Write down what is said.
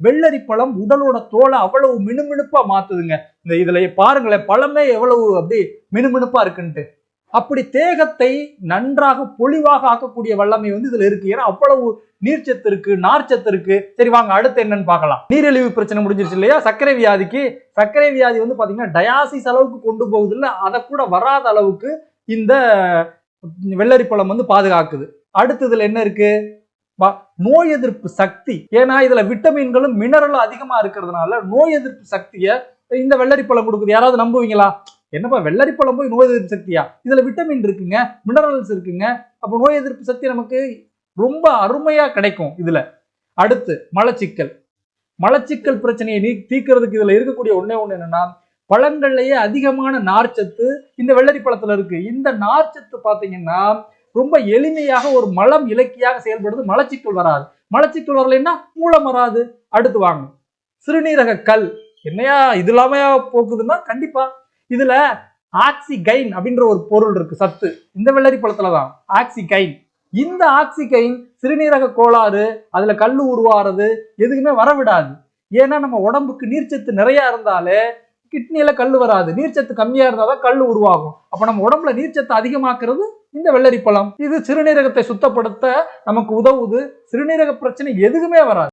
வெள்ளரி பழம் உடலோட தோலை அவ்வளவு மினுமினுப்பா மாத்துதுங்க. இதுல பாருங்களேன், பழமே எவ்வளவு அப்படி மினுமினுப்பா இருக்குன்ட்டு. அப்படி தேகத்தை நன்றாக பொலிவாக ஆக்கக்கூடிய வல்லமை இதுல இருக்கு. ஏன்னா அவ்வளவு நீர்ச்சத்து இருக்கு, நார்ச்சத்து இருக்கு. சரி வாங்க அடுத்து என்னன்னு பார்க்கலாம். நீரிழிவு பிரச்சனை முடிஞ்சிருச்சு இல்லையா? சர்க்கரை வியாதிக்கு, சர்க்கரை வியாதி பாத்தீங்கன்னா டயாசிஸ் அளவுக்கு கொண்டு போகுது இல்ல, அதை கூட வராத அளவுக்கு இந்த வெள்ளரி பழம் பாதுகாக்குது. அடுத்ததுல என்ன இருக்கு? நோய் எதிர்ப்பு சக்தி. ஏன்னா இதுல விட்டமின்களும் மினரலும் அதிகமா இருக்கிறதுனால நோய் எதிர்ப்பு சக்தியை இந்த வெள்ளரி பழம் கொடுக்குது. யாராவது நம்புவீங்களா? என்னப்பா வெள்ளரி பழம் போய் நோய் எதிர்ப்பு சக்தியா? இதுல விட்டமின் இருக்குங்க, மினரல்ஸ் இருக்குங்க. அப்ப நோய் எதிர்ப்பு சக்தி நமக்கு ரொம்ப அருமையா கிடைக்கும் இதுல. அடுத்து மலச்சிக்கல். மலச்சிக்கல் பிரச்சனையை தீர்க்கிறதுக்கு இதுல இருக்கக்கூடிய ஒண்ணு என்னன்னா, பழங்கள்லயே அதிகமான நார்ச்சத்து இந்த வெள்ளரி பழத்துல இருக்கு. இந்த நார்ச்சத்து பாத்தீங்கன்னா ரொம்ப எளிமையாக ஒரு மலம் இலக்கியாக செயல்படுது. மலச்சிக்கல் வராது. மலச்சிக்கல் வரலைன்னா மூலம் வராது. அடுத்து வாங்க, சிறுநீரக கல். என்னையா இது இல்லாம போக்குதுன்னா, கண்டிப்பா இதுல ஆக்சிகைன் அப்படின்ற ஒரு பொருள் இருக்கு, சத்து இந்த வெள்ளரி பழத்துலதான். ஆக்சிகைன். இந்த ஆக்சிகைன் சிறுநீரக கோளாறு, அதுல கல்லு உருவாறது எதுக்குமே வரவிடாது. ஏன்னா நம்ம உடம்புக்கு நீர்ச்சத்து நிறைய இருந்தாலே கிட்னியில கல்லு வராது. நீர்ச்சத்து கம்மியா இருந்தாதான் கல்லு உருவாகும். அப்ப நம்ம உடம்புல நீர்ச்சத்து அதிகமாக்குறது இந்த வெள்ளரி பழம். இது சிறுநீரகத்தை சுத்தப்படுத்த நமக்கு உதவுது. சிறுநீரக பிரச்சனை எதுக்குமே வராது.